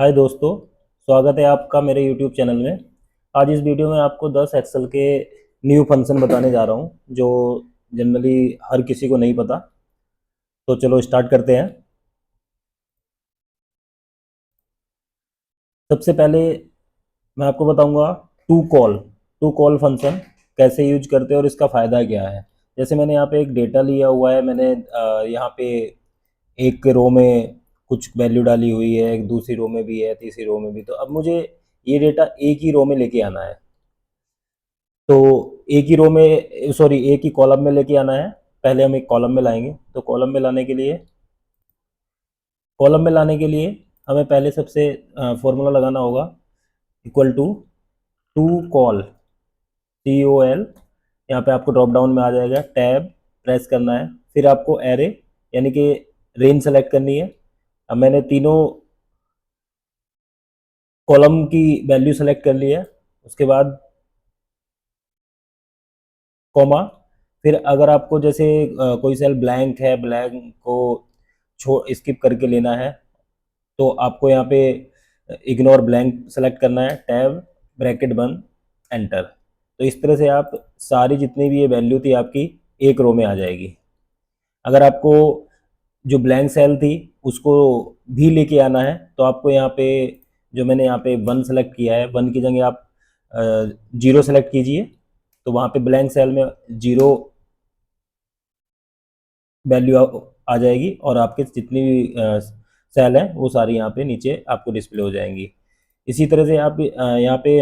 हाय दोस्तों, स्वागत है आपका मेरे YouTube चैनल में। आज इस वीडियो में आपको 10 एक्सेल के न्यू फंक्शन बताने जा रहा हूं जो जनरली हर किसी को नहीं पता। तो चलो स्टार्ट करते हैं। सबसे पहले मैं आपको बताऊंगा टू कॉल फंक्शन कैसे यूज करते हैं और इसका फ़ायदा क्या है। जैसे मैंने यहाँ पे एक डेटा लिया हुआ है, मैंने यहाँ पे एक रो में कुछ वैल्यू डाली हुई है, एक दूसरी रो में भी है, तीसरी रो में भी। तो अब मुझे ये डेटा एक ही रो में लेके आना है। तो एक ही रो में सॉरी एक ही कॉलम में लेके आना है। पहले हम एक कॉलम में लाएंगे। तो कॉलम में लाने के लिए हमें पहले सबसे फॉर्मूला लगाना होगा, equal to TOCOL, COL। यहाँ पे आपको ड्रॉप डाउन में आ जाएगा, टैब प्रेस करना है, फिर आपको एरे यानी कि रेंज सेलेक्ट करनी है। अब मैंने तीनों कॉलम की वैल्यू सेलेक्ट कर ली है। उसके बाद कॉमा, फिर अगर आपको जैसे कोई सेल ब्लैंक है, ब्लैंक को छो स्किप करके लेना है, तो आपको यहाँ पे इग्नोर ब्लैंक सेलेक्ट करना है, टैब ब्रैकेट बंद एंटर। तो इस तरह से आप सारी जितनी भी ये वैल्यू थी आपकी एक रो में आ जाएगी। अगर आपको जो ब्लैंक सेल थी उसको भी लेके आना है, तो आपको यहाँ पे जो मैंने यहाँ पे वन सेलेक्ट किया है, वन की जगह आप जीरो सेलेक्ट कीजिए। तो वहाँ पे ब्लैंक सेल में जीरो वैल्यू आ जाएगी और आपके जितनी भी सेल हैं वो सारी यहाँ पे नीचे आपको डिस्प्ले हो जाएंगी। इसी तरह से आप यहाँ पे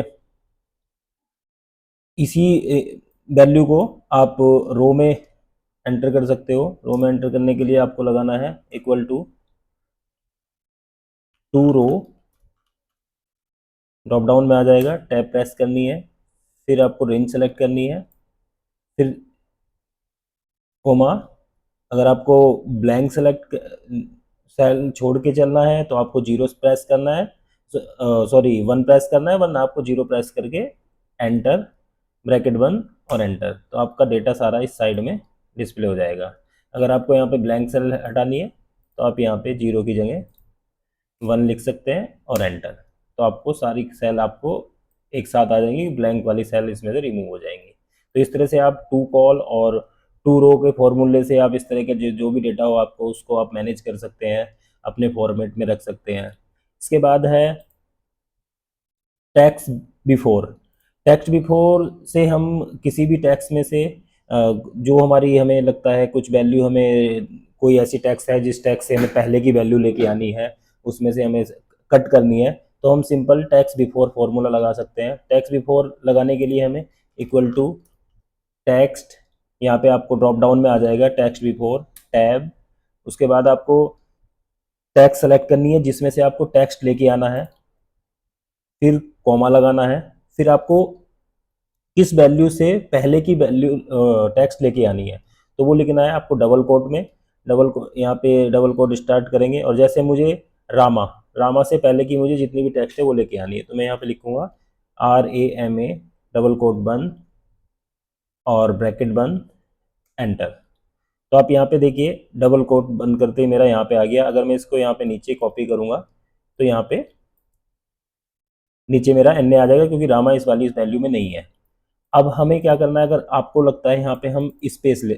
इसी वैल्यू को आप रो में एंटर कर सकते हो। रो में एंटर करने के लिए आपको लगाना है इक्वल टू टू रो, ड्रॉप डाउन में आ जाएगा, टैब प्रेस करनी है, फिर आपको रेंज सेलेक्ट करनी है, फिर कोमा। अगर आपको ब्लैंक सेलेक्ट सेल छोड़ के चलना है तो आपको जीरो प्रेस करना है, सॉरी वन प्रेस करना है, वरना आपको जीरो प्रेस करके एंटर ब्रैकेट बंद और एंटर। तो आपका डेटा सारा इस साइड में डिस्प्ले हो जाएगा। अगर आपको यहाँ पे ब्लैंक सेल हटानी है तो आप यहाँ पे जीरो की जगह वन लिख सकते हैं और एंटर। तो आपको सारी सेल आपको एक साथ आ जाएंगी, ब्लैंक वाली सेल इसमें से रिमूव हो जाएंगी। तो इस तरह से आप टू कॉल और टू रो के फॉर्मूले से आप इस तरह के जो भी डेटा हो आपको उसको आप मैनेज कर सकते हैं, अपने फॉर्मेट में रख सकते हैं। इसके बाद है टैक्स बिफोर। टैक्स बिफोर से हम किसी भी टैक्स में से जो हमारी हमें लगता है कुछ वैल्यू, हमें कोई ऐसी टैक्स है जिस टैक्स से हमें पहले की वैल्यू लेके आनी है, उसमें से हमें कट करनी है, तो हम सिंपल टैक्स बिफोर फॉर्मूला लगा सकते हैं। टैक्स बिफोर लगाने के लिए हमें इक्वल टू टेक्स्ट, यहाँ पे आपको ड्रॉप डाउन में आ जाएगा टेक्स्ट बिफोर, टैब। उसके बाद आपको टैक्स सेलेक्ट करनी है जिसमें से आपको टेक्स्ट लेके आना है, फिर कॉमा लगाना है, फिर आपको किस वैल्यू से पहले की वैल्यू टेक्स्ट लेके आनी है तो वो लिखना है आपको डबल कोट में। यहाँ पे डबल कोट स्टार्ट करेंगे और जैसे मुझे रामा रामा से पहले की मुझे जितनी भी टेक्स्ट है वो लेके आनी है, तो मैं यहाँ पे लिखूंगा RAMA डबल कोट बंद और ब्रैकेट बंद एंटर। तो आप यहाँ पे देखिए डबल कोट बंद करते ही मेरा यहाँ पे आ गया। अगर मैं इसको यहाँ पे नीचे कॉपी करूँगा तो यहाँ पे नीचे मेरा NA आ जाएगा क्योंकि रामा इस वाली इस वैल्यू में नहीं है। अब हमें क्या करना है, अगर आपको लगता है यहाँ पे हम स्पेस ले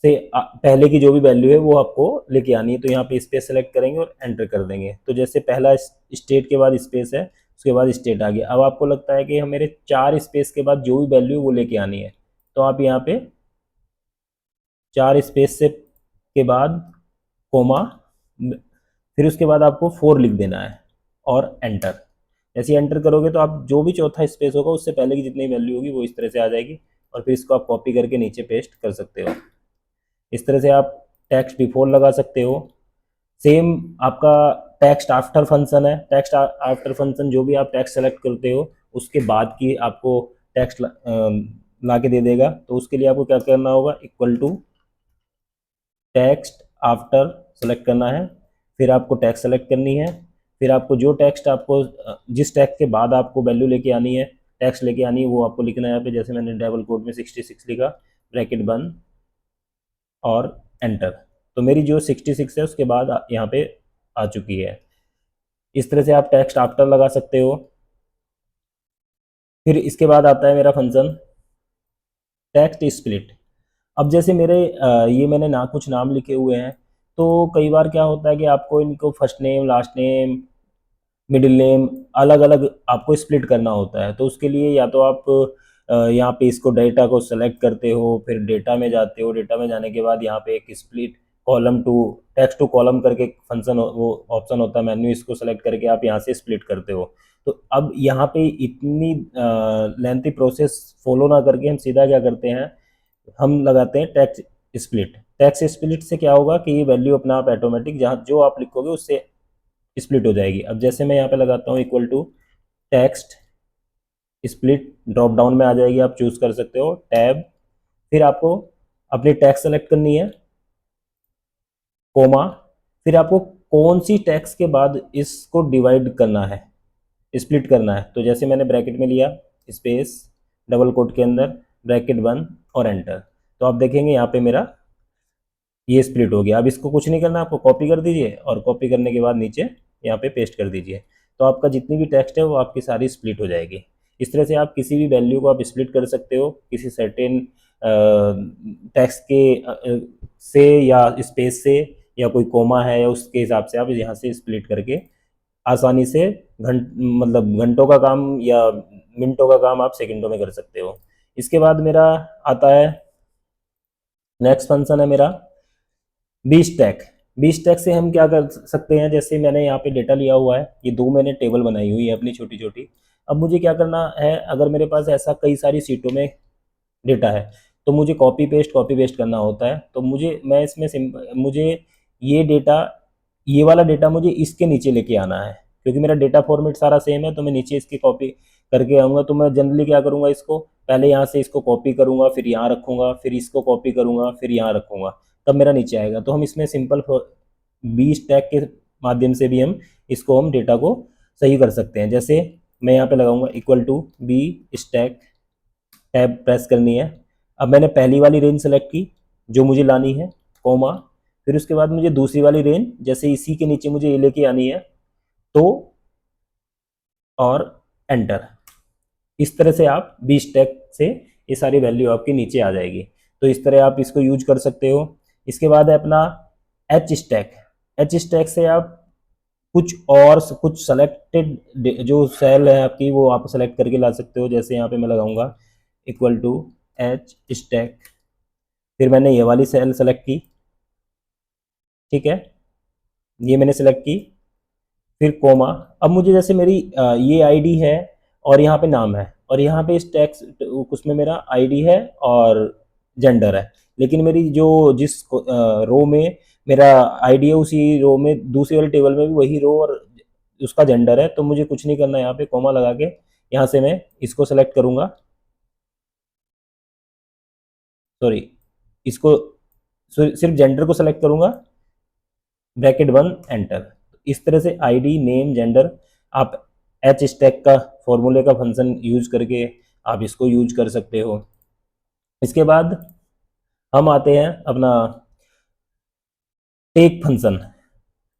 से पहले की जो भी वैल्यू है वो आपको लेके आनी है, तो यहाँ पे स्पेस सेलेक्ट करेंगे और एंटर कर देंगे। तो जैसे पहला स्टेट के बाद स्पेस है, उसके बाद स्टेट आ गया। अब आपको लगता है कि हम मेरे चार स्पेस के बाद जो भी वैल्यू है वो लेके आनी है, तो आप यहाँ पे चार स्पेस से के बाद कोमा, फिर उसके बाद आपको 4 लिख देना है और एंटर। जैसे एंटर करोगे तो आप जो भी चौथा स्पेस होगा उससे पहले की जितनी वैल्यू होगी वो इस तरह से आ जाएगी और फिर इसको आप कॉपी करके नीचे पेस्ट कर सकते हो। इस तरह से आप टेक्स्ट बिफोर लगा सकते हो। सेम आपका टेक्स्ट आफ्टर फंक्शन है। टेक्स्ट आफ्टर फंक्शन जो भी आप टेक्स्ट सेलेक्ट करते हो उसके बाद की आपको टेक्स्ट ला के दे देगा। तो उसके लिए आपको क्या करना होगा, equal to TEXTAFTER select करना है, फिर आपको टेक्स्ट सेलेक्ट करनी है, फिर आपको जो टेक्स्ट आपको जिस टेक्स्ट के बाद आपको वैल्यू लेके आनी है, टेक्स्ट लेके आनी है, वो आपको लिखना है यहाँ पे। जैसे मैंने डबल कोट में 66 लिखा, ब्रैकेट बंद और एंटर। तो मेरी जो 66 है उसके बाद यहाँ पे आ चुकी है। इस तरह से आप टेक्स्ट आफ्टर लगा सकते हो। फिर इसके बाद आता है मेरा फंक्शन टेक्स्ट स्प्लिट। अब जैसे मेरे ये मैंने ना कुछ नाम लिखे हुए हैं, तो कई बार क्या होता है कि आपको इनको first name, last name, middle name अलग अलग आपको स्प्लिट करना होता है। तो उसके लिए या तो आप यहाँ पे इसको डेटा को सेलेक्ट करते हो, फिर डेटा में जाते हो, डेटा में जाने के बाद यहाँ पे एक split column to text to column करके फंक्शन वो ऑप्शन होता है मेन्यू, इसको सेलेक्ट करके आप यहाँ से स्प्लिट करते हो। तो अब यहाँ पे इतनी लेंथी प्रोसेस फॉलो ना करके हम सीधा क्या करते हैं, हम लगाते हैं टेक्स्ट स्प्लिट। टेक्स्ट स्प्लिट से क्या होगा कि ये वैल्यू अपना आप ऑटोमेटिक जहाँ जो आप लिखोगे उससे स्प्लिट हो जाएगी। अब जैसे मैं यहाँ पे लगाता हूँ equal to TEXTSPLIT, drop down में आ जाएगी, आप चूज कर सकते हो टैब, फिर आपको अपनी टैक्स सेलेक्ट करनी है, कोमा, फिर आपको कौन सी टैक्स के बाद इसको डिवाइड करना है, स्प्लिट करना है। तो जैसे मैंने ब्रैकेट में लिया, स्पेस, डबल कोट के अंदर ब्रैकेट बंद और एंटर, तो आप देखेंगे यहाँ पे मेरा ये स्प्लिट हो गया। अब इसको कुछ नहीं करना, आपको कॉपी कर दीजिए और कॉपी करने के बाद नीचे यहाँ पे पेस्ट कर दीजिए, तो आपका जितनी भी टेक्स्ट है वो आपकी सारी स्प्लिट हो जाएगी। इस तरह से आप किसी भी वैल्यू को आप स्प्लिट कर सकते हो किसी सर्टेन टेक्स्ट के से या स्पेस से, या कोई कोमा है या उसके हिसाब से आप यहाँ से स्प्लिट करके आसानी से मतलब घंटों का काम या मिनटों का काम आप सेकंडों में कर सकते हो। इसके बाद मेरा आता है नेक्स्ट फंक्शन है मेरा बी स्टैक। बी स्टैक से हम क्या कर सकते हैं, जैसे मैंने यहाँ पे डेटा लिया हुआ है, ये दो मैंने टेबल बनाई हुई है अपनी छोटी छोटी। अब मुझे क्या करना है, अगर मेरे पास ऐसा कई सारी सीटों में डेटा है तो मुझे कॉपी पेस्ट करना होता है। तो मैं इसमें मुझे ये डेटा, ये वाला डेटा मुझे इसके नीचे लेके आना है, क्योंकि मेरा डेटा फॉर्मेट सारा सेम है, तो मैं नीचे इसकी कॉपी करके आऊँगा। तो मैं जनरली क्या करूँगा, इसको पहले यहाँ से इसको कॉपी करूँगा, फिर यहाँ रखूँगा, फिर इसको कॉपी करूँगा, फिर यहाँ रखूँगा, तब मेरा नीचे आएगा। तो हम इसमें सिंपल बी स्टैक के माध्यम से भी हम डेटा को सही कर सकते हैं। जैसे मैं यहाँ पे लगाऊंगा equal to VSTACK, tab press करनी है। अब मैंने पहली वाली रेंज सेलेक्ट की जो मुझे लानी है, कोमा, फिर उसके बाद मुझे दूसरी वाली रेंज जैसे इसी के नीचे मुझे ये लेके आनी है, तो और एंटर। इस तरह से आप बी स्टैक से ये सारी वैल्यू आपकी नीचे आ जाएगी। तो इस तरह आप इसको यूज कर सकते हो। इसके बाद है अपना एच स्टैक। एच स्टैक से आप कुछ सेलेक्टेड जो सेल है आपकी वो आप सेलेक्ट करके ला सकते हो। जैसे यहाँ पे मैं लगाऊंगा इक्वल टू एच स्टैक, फिर मैंने ये वाली सेल सेलेक्ट की, ठीक है, ये मैंने सेलेक्ट की, फिर कोमा। अब मुझे जैसे मेरी ये आईडी है और यहाँ पे नाम है, और यहाँ पे इस टैक्स उसमें मेरा आईडी है और जेंडर है, लेकिन मेरी जो जिस रो में मेरा आईडी है उसी रो में दूसरी वाले टेबल में भी वही रो और उसका जेंडर है। तो मुझे कुछ नहीं करना, यहाँ पे कोमा लगा के यहाँ से मैं इसको सेलेक्ट करूँगा, सॉरी, इसको सिर्फ जेंडर को सेलेक्ट करूँगा, ब्रैकेट बंद एंटर। इस तरह से आईडी, नेम, जेंडर आप एच स्टैक का फॉर्मूले का फंक्शन यूज करके आप इसको यूज कर सकते हो। इसके बाद हम आते हैं अपना टेक फंक्शन।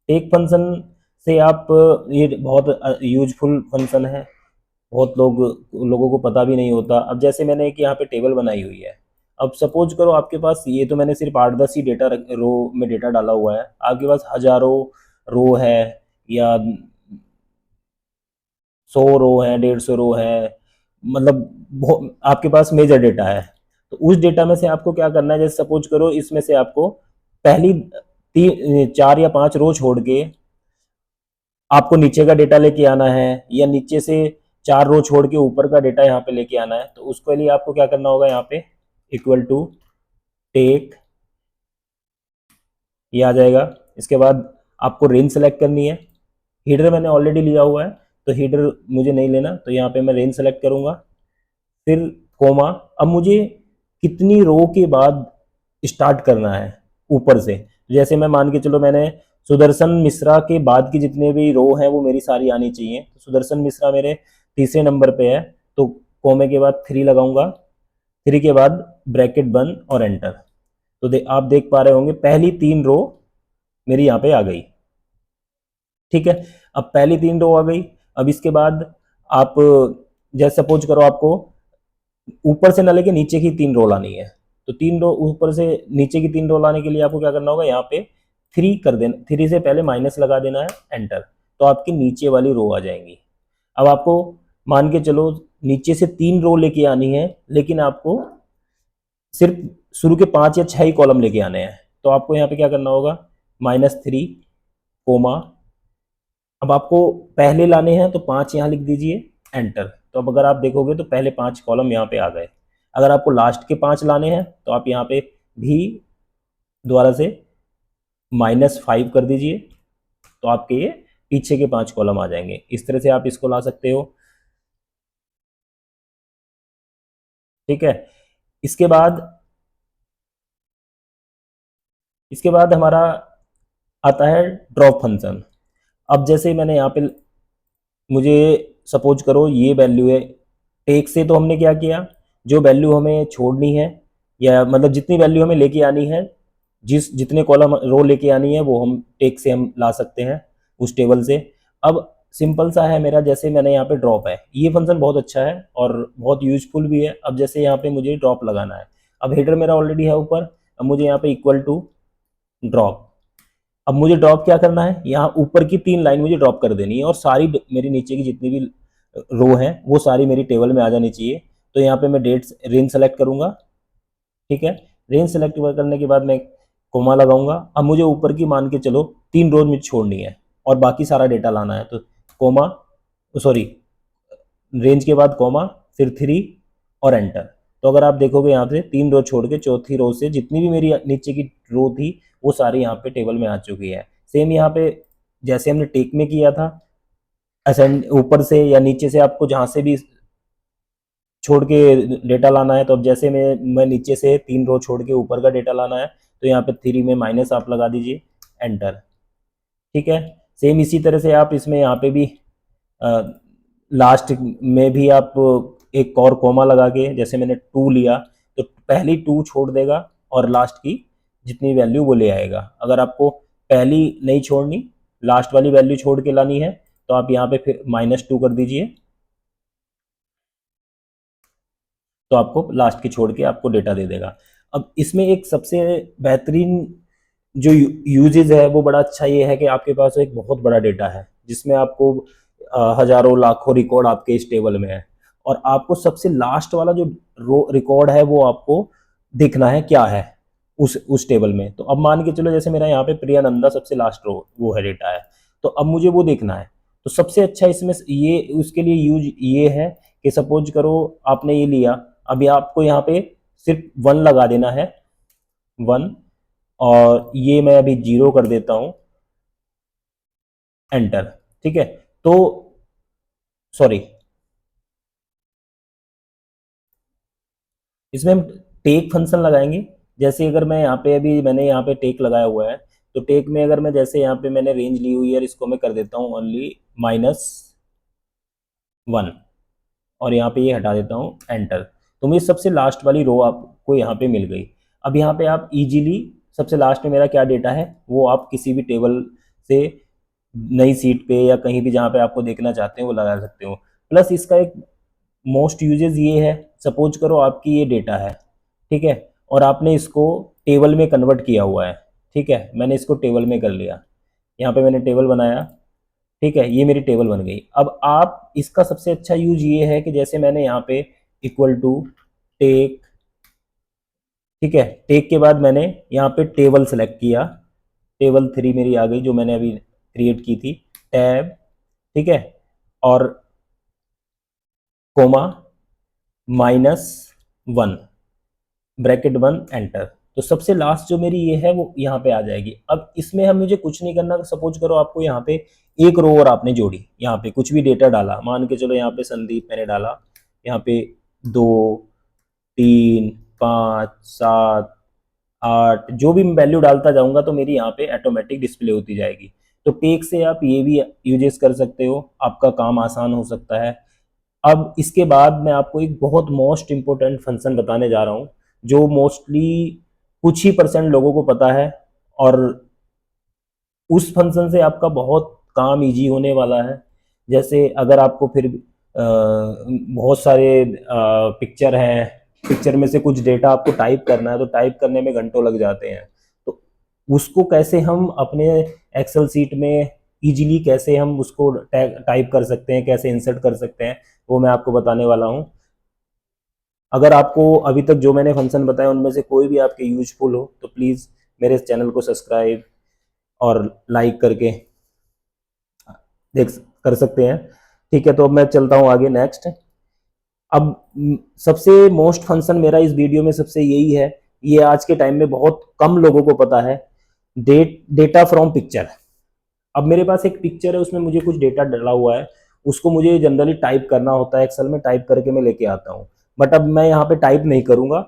टेक फंक्शन से आप ये बहुत यूजफुल फंक्शन है, बहुत लोगों को पता भी नहीं होता। अब जैसे मैंने एक यहाँ पे टेबल बनाई हुई है, अब सपोज करो आपके पास, ये तो मैंने सिर्फ 8-10 ही डेटा रो में डेटा डाला हुआ है, आपके पास हजारों रो है या 100 रो है, 150 रो है, मतलब आपके पास मेजर डेटा है। तो उस डेटा में से आपको क्या करना है, जैसे सपोज करो इसमें से आपको पहली 4 या 5 रो छोड़ के आपको नीचे का डेटा लेके आना है, या नीचे से 4 रो छोड़ के ऊपर का डेटा यहाँ पे लेके आना है। तो उसके लिए आपको क्या करना होगा, यहाँ पे इक्वल टू टेक, ये आ जाएगा। इसके बाद आपको रेंज सेलेक्ट करनी है, हीडर मैंने ऑलरेडी लिया हुआ है तो हीडर मुझे नहीं लेना, तो यहाँ पे मैं रेंज सेलेक्ट करूँगा, फिर कोमा। अब मुझे कितनी रो के बाद स्टार्ट करना है ऊपर से, जैसे मैं मान के चलो मैंने सुदर्शन मिश्रा के बाद की जितने भी रो हैं वो मेरी सारी आनी चाहिए। तो सुदर्शन मिश्रा मेरे तीसरे नंबर पे है, तो कोमे के बाद 3 लगाऊंगा, 3 के बाद ब्रैकेट बंद और एंटर। तो आप देख पा रहे होंगे पहली 3 रो मेरी यहाँ पे आ गई, ठीक है, अब पहली 3 रो आ गई। अब इसके बाद आप जैसे सपोज करो आपको ऊपर से ना लेके नीचे की 3 रो लानी है, तो 3 रो ऊपर से नीचे की 3 रो लाने के लिए आपको क्या करना होगा, यहाँ पे 3 कर देना, 3 से पहले माइनस लगा देना है, एंटर, तो आपकी नीचे वाली रो आ जाएंगी। अब आपको मान के चलो नीचे से 3 रो लेके आनी है, लेकिन आपको सिर्फ शुरू के 5 या 6 ही कॉलम लेके आने हैं, तो आपको यहाँ पे क्या करना होगा, -3 कोमा, अब आपको पहले लाने हैं तो 5 यहाँ लिख दीजिए, एंटर, तो अब अगर आप देखोगे तो पहले 5 कॉलम यहाँ पे आ गए। अगर आपको लास्ट के 5 लाने हैं तो आप यहाँ पे भी दोबारा से -5 कर दीजिए, तो आपके ये पीछे के 5 कॉलम आ जाएंगे। इस तरह से आप इसको ला सकते हो। ठीक है, इसके बाद हमारा आता है ड्रॉप फंक्शन। अब जैसे मैंने यहाँ पे, मुझे सपोज करो ये वैल्यू है, टेक से तो हमने क्या किया, जो वैल्यू हमें छोड़नी है या मतलब जितनी वैल्यू हमें लेके आनी है, जितने कॉलम रो लेके आनी है वो हम टेक से हम ला सकते हैं उस टेबल से। अब सिंपल सा है मेरा, जैसे मैंने यहाँ पे ड्रॉप है, ये फंक्शन बहुत अच्छा है और बहुत यूजफुल भी है। अब जैसे यहाँ पे मुझे ड्रॉप लगाना है, अब हेडर मेरा ऑलरेडी है ऊपर, अब मुझे यहाँ पे इक्वल टू ड्रॉप, अब मुझे ड्रॉप क्या करना है, यहाँ ऊपर की 3 लाइन मुझे ड्रॉप कर देनी है और सारी मेरी नीचे की जितनी भी रो है वो सारी मेरी टेबल में आ जानी चाहिए। तो यहाँ पे मैं डेट रेंज सेलेक्ट करूंगा। ठीक है, रेंज सेलेक्ट करने के बाद मैं कोमा लगाऊंगा। अब मुझे ऊपर की मान के चलो 3 रो मुझे छोड़नी है और बाकी सारा डेटा लाना है, तो कोमा, सॉरी, रेंज के बाद कोमा, फिर 3 और एंटर। तो अगर आप देखोगे यहाँ से 3 रो छोड़ के चौथी रो से जितनी भी मेरी नीचे की रो थी वो सारी यहाँ पे टेबल में आ चुकी है। सेम यहाँ पे जैसे हमने टेक में किया था, असेंड ऊपर से या नीचे से आपको जहाँ से भी छोड़ के डेटा लाना है, तो अब जैसे मैं नीचे से 3 रो छोड़ के ऊपर का डेटा लाना है, तो यहाँ पे 3 में माइनस आप लगा दीजिए, एंटर। ठीक है, सेम इसी तरह से आप इसमें यहाँ पे भी लास्ट में भी आप एक और कोमा लगा के, जैसे मैंने 2 लिया तो पहली 2 छोड़ देगा और लास्ट की जितनी वैल्यू वो ले आएगा। अगर आपको पहली नहीं छोड़नी, लास्ट वाली वैल्यू छोड़ के लानी है, तो आप यहाँ पे फिर -2 कर दीजिए, तो आपको लास्ट की छोड़ के आपको डेटा दे देगा। अब इसमें एक सबसे बेहतरीन जो यूजेज है वो बड़ा अच्छा ये है कि आपके पास एक बहुत बड़ा डेटा है जिसमें आपको हजारों लाखों रिकॉर्ड आपके इस टेबल में है, और आपको सबसे लास्ट वाला जो रिकॉर्ड है वो आपको देखना है क्या है उस टेबल में। तो अब मान के चलो जैसे मेरा यहाँ पे प्रियानंदा सबसे लास्ट रो वो है डेटा है, तो अब मुझे वो देखना है। तो सबसे अच्छा इसमें ये उसके लिए यूज ये है कि सपोज करो आपने ये लिया, अभी आपको यहाँ पे सिर्फ 1 लगा देना है, 1, और ये मैं अभी 0 कर देता हूं, एंटर। ठीक है, तो सॉरी, इसमें हम टेक फंक्शन लगाएंगे। जैसे अगर मैं यहाँ पे अभी मैंने यहाँ पे टेक लगाया हुआ है, तो टेक में अगर मैं जैसे यहाँ पे मैंने रेंज ली हुई है, इसको मैं कर देता हूँ ओनली -1 और यहाँ पे ये हटा देता हूँ, एंटर। तो मुझे सबसे लास्ट वाली रो आपको यहाँ पे मिल गई। अब यहाँ पे आप इजीली सबसे लास्ट में मेरा क्या डेटा है वो आप किसी भी टेबल से नई सीट पे या कहीं भी जहाँ पे आपको देखना चाहते हैं वो लगा सकते हो। प्लस इसका एक मोस्ट यूजेस ये है, सपोज करो आपकी ये डेटा है, ठीक है, और आपने इसको टेबल में कन्वर्ट किया हुआ है। ठीक है, मैंने इसको टेबल में कर लिया, यहाँ पे मैंने टेबल बनाया। ठीक है, ये मेरी टेबल बन गई। अब आप इसका सबसे अच्छा यूज ये है कि जैसे मैंने यहाँ पे इक्वल टू टेक, ठीक है, टेक के बाद मैंने यहाँ पे टेबल सेलेक्ट किया, टेबल 3 मेरी आ गई जो मैंने अभी क्रिएट की थी, टैब, ठीक है, और कोमा -1 ब्रैकेट 1 एंटर। तो सबसे लास्ट जो मेरी ये है वो यहाँ पे आ जाएगी। अब इसमें हम मुझे कुछ नहीं करना, सपोज करो आपको यहाँ पे एक रो और आपने जोड़ी, यहाँ पे कुछ भी डेटा डाला, मान के चलो यहाँ पे संदीप मैंने डाला, यहाँ पे 2, 3, 5, 7, 8 जो भी वैल्यू डालता जाऊंगा तो मेरी यहाँ पे ऑटोमेटिक डिस्प्ले होती जाएगी। तो टेक से आप ये भी यूजेस कर सकते हो, आपका काम आसान हो सकता है। अब इसके बाद मैं आपको एक बहुत मोस्ट इंपॉर्टेंट फंक्शन बताने जा रहा हूँ जो मोस्टली कुछ ही % लोगों को पता है, और उस फंक्शन से आपका बहुत काम इजी होने वाला है। जैसे अगर आपको फिर बहुत सारे पिक्चर हैं, पिक्चर में से कुछ डेटा आपको टाइप करना है, तो टाइप करने में घंटों लग जाते हैं। तो उसको कैसे हम अपने एक्सेल सीट में इजीली कैसे हम उसको टाइप कर सकते हैं, कैसे इंसर्ट कर सकते हैं, वो मैं आपको बताने वाला हूँ। अगर आपको अभी तक जो मैंने फंक्शन बताया उनमें से कोई भी आपके यूजफुल हो तो प्लीज़ मेरे इस चैनल को सब्सक्राइब और लाइक करके देख कर सकते हैं। ठीक है, तो अब मैं चलता हूँ आगे नेक्स्ट। अब सबसे मोस्ट फंक्शन मेरा इस वीडियो में सबसे यही है, ये आज के टाइम में बहुत कम लोगों को पता है, डेटा फ्रॉम पिक्चर। अब मेरे पास एक पिक्चर है, उसमें मुझे कुछ डेटा डला हुआ है, उसको मुझे जनरली टाइप करना होता है, एक्सेल में टाइप करके मैं लेके आता हूँ। बट अब मैं यहाँ पे टाइप नहीं करूंगा,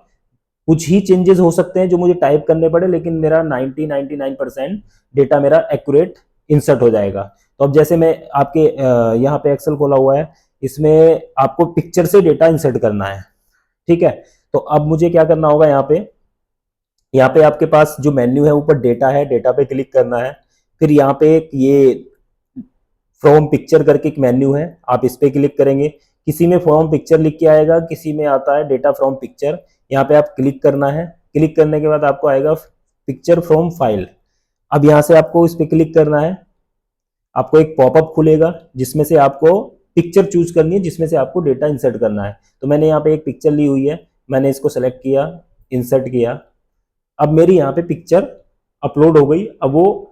कुछ ही चेंजेस हो सकते हैं जो मुझे टाइप करने पड़े, लेकिन मेरा 99% डेटा मेरा एक्यूरेट इंसर्ट हो जाएगा। तो अब जैसे मैं आपके यहाँ पे एक्सेल खोला हुआ है, इसमें आपको पिक्चर से डेटा इंसर्ट करना है। ठीक है, तो अब मुझे क्या करना होगा, यहाँ पे आपके पास जो मेन्यू है ऊपर डेटा है, डेटा पे क्लिक करना है। फिर यहाँ पे एक ये फ्रॉम पिक्चर करके एक मेन्यू है, आप इस पे क्लिक करेंगे। किसी में फ्रॉम पिक्चर लिख के आएगा, किसी में आता है डेटा फ्रॉम पिक्चर। यहाँ पे आप क्लिक करना है, क्लिक करने के बाद आपको आएगा पिक्चर फ्रॉम फाइल। अब यहाँ से आपको इस पे क्लिक करना है, आपको एक पॉपअप खुलेगा जिसमें से आपको पिक्चर चूज करनी है, जिसमें से आपको डेटा इंसर्ट करना है। तो मैंने यहाँ पे एक पिक्चर ली हुई है, मैंने इसको सेलेक्ट किया, इंसर्ट किया। अब मेरी यहाँ पे पिक्चर अपलोड हो गई। अब वो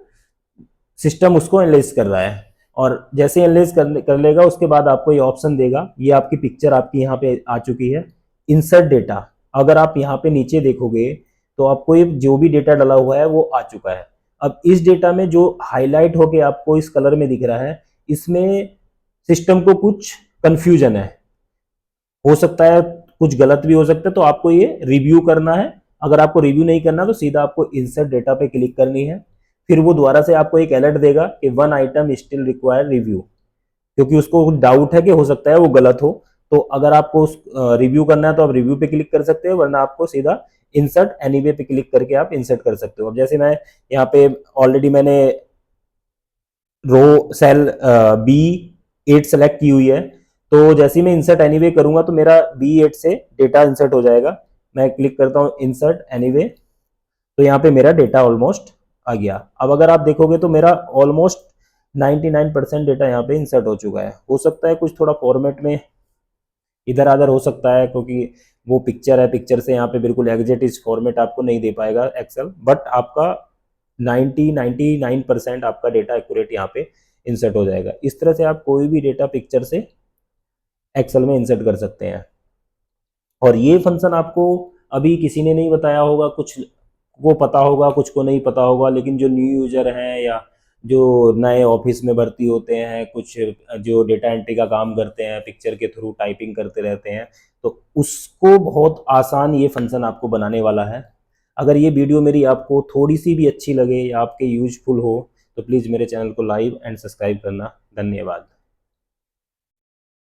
सिस्टम उसको एनालाइज कर रहा है, और जैसे एनालाइज कर लेगा उसके बाद आपको ये ऑप्शन देगा, ये आपकी पिक्चर आपकी यहाँ पे आ चुकी है, इंसर्ट डेटा। अगर आप यहाँ पे नीचे देखोगे तो आपको ये जो भी डेटा डाला हुआ है वो आ चुका है। अब इस डेटा में जो हाईलाइट होके आपको इस कलर में दिख रहा है, इसमें सिस्टम को कुछ कंफ्यूजन है, हो सकता है कुछ गलत भी हो सकता है, तो आपको ये रिव्यू करना है। अगर आपको रिव्यू नहीं करना तो सीधा आपको इंसर्ट डेटा पे क्लिक करनी है। फिर वो दोबारा से आपको एक अलर्ट देगा कि one item still require review, क्योंकि उसको डाउट है कि हो सकता है वो गलत हो। तो अगर आपको उस रिव्यू करना है तो आप रिव्यू पे क्लिक कर सकते हो, वरना आपको सीधा इंसर्ट एनीवे पे क्लिक करके आप इंसर्ट कर सकते हो। अब जैसे मैं यहाँ पे ऑलरेडी मैंने रो सेल B8 सेलेक्ट की हुई है, तो जैसे ही मैं इंसर्ट एनीवे करूंगा तो मेरा B8 से डेटा इंसर्ट हो जाएगा। मैं क्लिक करता हूँ इंसर्ट एनीवे, तो यहाँ पे मेरा डेटा ऑलमोस्ट आ गया। अब अगर आप देखोगे तो मेरा ऑलमोस्ट 99% डेटा यहाँ पे इंसर्ट हो चुका है। हो सकता है कुछ थोड़ा फॉर्मेट में इधर आधर हो सकता है, क्योंकि वो पिक्चर है, पिक्चर से यहाँ पे बिल्कुल एग्जैक्ट इस फॉर्मेट आपको नहीं दे पाएगा एक्सेल, बट आपका 99% आपका डेटा एक्यूरेट यहाँ पे इंसर्ट हो जाएगा। इस तरह से आप कोई भी डेटा पिक्चर से एक्सेल में इंसर्ट कर सकते हैं। और ये फंक्शन आपको अभी किसी ने नहीं बताया होगा, कुछ को पता होगा, कुछ को नहीं पता होगा, लेकिन जो न्यू यूजर हैं या जो नए ऑफिस में भर्ती होते हैं, कुछ जो डेटा एंट्री का काम करते हैं, पिक्चर के थ्रू टाइपिंग करते रहते हैं, तो उसको बहुत आसान ये फंक्शन आपको बनाने वाला है। अगर ये वीडियो मेरी आपको थोड़ी सी भी अच्छी लगे या आपके यूजफुल हो तो प्लीज़ मेरे चैनल को लाइक एंड सब्सक्राइब करना। धन्यवाद।